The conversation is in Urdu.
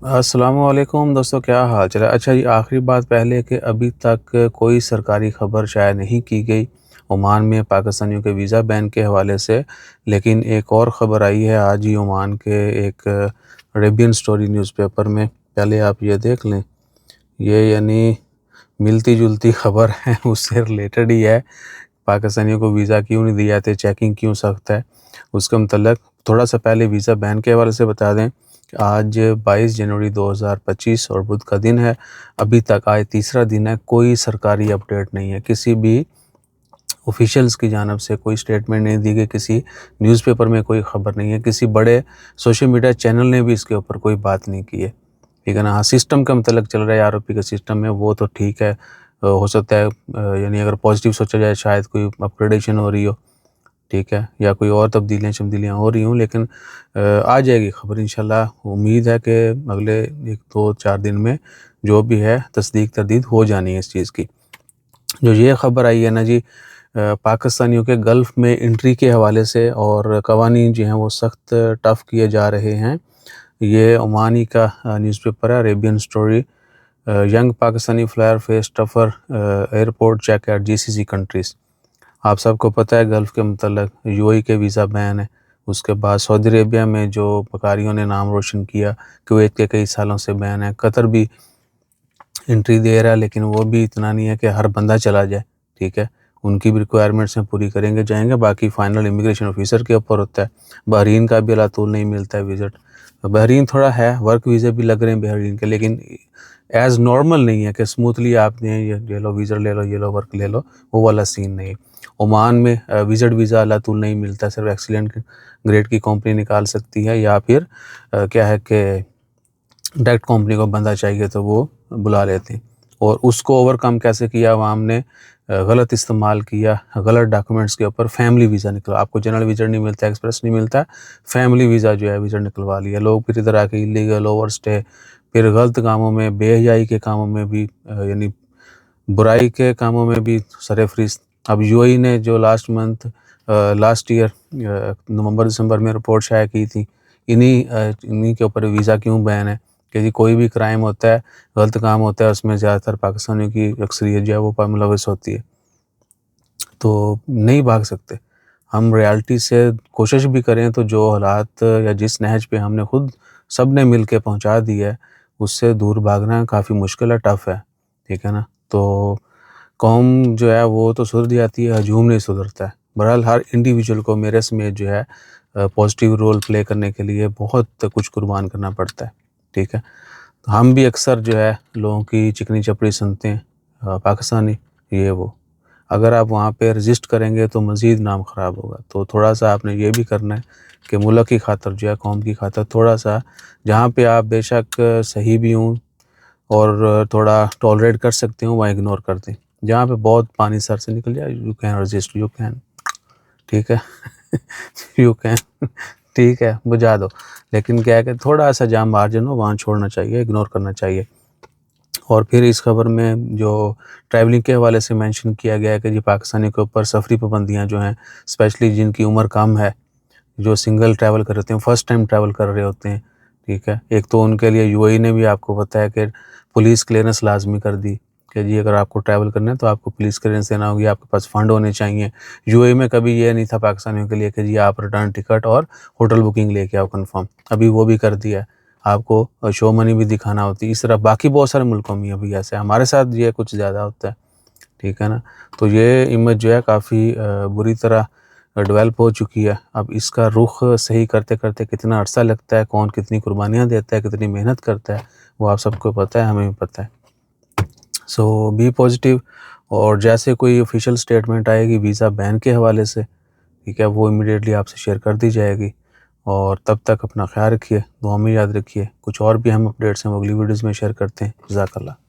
السلام علیکم دوستو، کیا حال چل ہے؟ اچھا جی، آخری بات پہلے کہ ابھی تک کوئی سرکاری خبر شائع نہیں کی گئی عمان میں پاکستانیوں کے ویزا بین کے حوالے سے، لیکن ایک اور خبر آئی ہے آج ہی عمان کے ایک عربین سٹوری نیوز پیپر میں۔ پہلے آپ یہ دیکھ لیں، یہ یعنی ملتی جلتی خبر ہے، اس سے ریلیٹڈ ہی ہے۔ پاکستانیوں کو ویزا کیوں نہیں دی جاتے، چیکنگ کیوں سخت ہے، اس کے متعلق تھوڑا سا پہلے ویزا بین کے حوالے سے بتا دیں کہ آج 22 جنوری 2025 اور بدھ کا دن ہے۔ ابھی تک آج تیسرا دن ہے، کوئی سرکاری اپڈیٹ نہیں ہے، کسی بھی آفیشلز کی جانب سے کوئی سٹیٹمنٹ نہیں دی گئی، کسی نیوز پیپر میں کوئی خبر نہیں ہے، کسی بڑے سوشل میڈیا چینل نے بھی اس کے اوپر کوئی بات نہیں کی ہے، ٹھیک ہے نا۔ ہاں، سسٹم کا متعلق چل رہا ہے، ROP کا سسٹم ہے، وہ تو ٹھیک ہے، ہو سکتا ہے یعنی اگر پازیٹیو سوچا جائے شاید کوئی اپگریڈیشن ہو رہی ہو، ٹھیک ہے، یا کوئی اور تبدیلیاں ہو رہی ہوں، لیکن آ جائے گی خبر انشاءاللہ۔ امید ہے کہ اگلے 1-2-4 دن میں جو بھی ہے تصدیق تردید ہو جانی ہے اس چیز کی۔ جو یہ خبر آئی ہے نا جی، پاکستانیوں کے گلف میں انٹری کے حوالے سے اور قوانین جو ہیں وہ سخت ٹف کیے جا رہے ہیں۔ یہ عمانی کا نیوز پیپر ہے، Arabian story. Young Pakistani flyer faces tougher airport check at GCC countries. آپ سب کو پتہ ہے گلف کے متعلق UAE کے ویزا بین ہے، اس کے بعد سعودی عربیہ میں جو بکاریوں نے نام روشن کیا، کویت کے کئی سالوں سے بین ہے، قطر بھی انٹری دے رہا ہے، لیکن وہ بھی اتنا نہیں ہے کہ ہر بندہ چلا جائے، ٹھیک ہے، ان کی بھی ریکوائرمنٹس ہیں، پوری کریں گے جائیں گے، باقی فائنل امیگریشن آفیسر کے اوپر ہوتا ہے۔ بحرین کا بھی علاتول نہیں ملتا ہے وزٹ، بحرین تھوڑا ہے، ورک ویزے بھی لگ رہے ہیں بحرین کے، لیکن ایز نارمل نہیں ہے کہ اسموتھلی آپ نے یہ لو ویزا لے لو، یہ لو ورک لے لو، وہ والا سین نہیں۔ عمان میں وزٹ ویزا علاتول نہیں ملتا، صرف ایکسیلنٹ گریڈ کی کمپنی نکال سکتی ہے، یا پھر کیا ہے کہ ڈائریکٹ کمپنی کو بندہ چاہیے تو وہ بلا لیتے ہیں۔ اور اس کو اوور کم کیسے کیا، عوام نے غلط استعمال کیا، غلط ڈاکومنٹس کے اوپر فیملی ویزا نکلا، آپ کو جنرل ویزا نہیں ملتا، ایکسپریس نہیں ملتا، فیملی ویزا جو ہے ویزا نکلوا لیا لوگ، پھر ادھر آ کے ایلیگل اوور سٹے، پھر غلط کاموں میں، بے حیائی کے کاموں میں بھی، یعنی برائی کے کاموں میں بھی سر فہرست۔ اب UAE نے جو لاسٹ ایئر نومبر دسمبر میں رپورٹ شائع کی تھی، انہی کے اوپر ویزا کیوں بین ہے کہ جی کوئی بھی کرائم ہوتا ہے، غلط کام ہوتا ہے، اس میں زیادہ تر پاکستانیوں کی اکثریت جو ہے وہ ملوث ہوتی ہے، تو نہیں بھاگ سکتے ہم ریالٹی سے۔ کوشش بھی کریں تو جو حالات یا جس نہج پہ ہم نے خود سب نے مل کے پہنچا دی ہے، اس سے دور بھاگنا کافی مشکل ہے، ٹف ہے، ٹھیک ہے نا۔ تو قوم جو ہے وہ تو سدھر جاتی ہے، ہجوم نہیں سدھرتا ہے۔ بہرحال ہر انڈیویجول کو میرے سمیت جو ہے پازیٹیو رول پلے کرنے کے لیے بہت کچھ قربان کرنا پڑتا ہے، ٹھیک ہے۔ ہم بھی اکثر جو ہے لوگوں کی چکنی چپڑی سنتے ہیں، پاکستانی یہ وہ، اگر آپ وہاں پہ رجسٹ کریں گے تو مزید نام خراب ہوگا۔ تو تھوڑا سا آپ نے یہ بھی کرنا ہے کہ ملک کی خاطر جو ہے، قوم کی خاطر، تھوڑا سا جہاں پہ آپ بے شک صحیح بھی ہوں اور تھوڑا ٹالریٹ کر سکتے ہوں، وہاں اگنور کر دیں۔ جہاں پہ بہت پانی سر سے نکل جائے، یو کین رجسٹ، یو کین، ٹھیک ہے، یو کین، ٹھیک ہے، بجا دو، لیکن کیا ہے کہ تھوڑا سا جہاں مارجن ہو وہاں چھوڑنا چاہیے، اگنور کرنا چاہیے۔ اور پھر اس خبر میں جو ٹریولنگ کے حوالے سے مینشن کیا گیا ہے کہ جی پاکستانی کے اوپر سفری پابندیاں جو ہیں، اسپیشلی جن کی عمر کم ہے، جو سنگل ٹریول کر رہے ہیں، فرسٹ ٹائم ٹریول کر رہے ہوتے ہیں، ٹھیک ہے، ایک تو ان کے لیے UAE نے بھی آپ کو پتہ ہے کہ پولیس کلیئرنس لازمی کر دی کہ جی اگر آپ کو ٹریول کرنا ہے تو آپ کو پولیس کلیئرنس دینا ہوگی، آپ کے پاس فنڈ ہونے چاہیے۔ UAE میں کبھی یہ نہیں تھا پاکستانیوں کے لیے کہ جی آپ ریٹرن ٹکٹ اور ہوٹل بکنگ لے کے آؤ کنفرم، ابھی وہ بھی کر دیا ہے، آپ کو شو منی بھی دکھانا ہوتی ہے۔ اس طرح باقی بہت سارے ملکوں میں ابھی ایسے، ہمارے ساتھ یہ کچھ زیادہ ہوتا ہے، ٹھیک ہے نا۔ تو یہ امیج جو ہے کافی بری طرح ڈیولپ ہو چکی ہے۔ اب اس کا رخ صحیح کرتے کرتے کتنا عرصہ لگتا ہے، کون کتنی قربانیاں دیتا ہے، کتنی محنت کرتا ہے، وہ آپ سب کو پتہ ہے، ہمیں بھی پتہ ہے۔ سو بی پازیٹیو، اور جیسے کوئی آفیشیل سٹیٹمنٹ آئے گی ویزا بین کے حوالے سے، ٹھیک ہے، وہ امیڈیٹلی آپ سے شیئر کر دی جائے گی۔ اور تب تک اپنا خیال رکھیے، دعا میں یاد رکھیے۔ کچھ اور بھی ہم اپڈیٹس ہیں وہ اگلی ویڈیوز میں شیئر کرتے ہیں۔ جزاک اللہ۔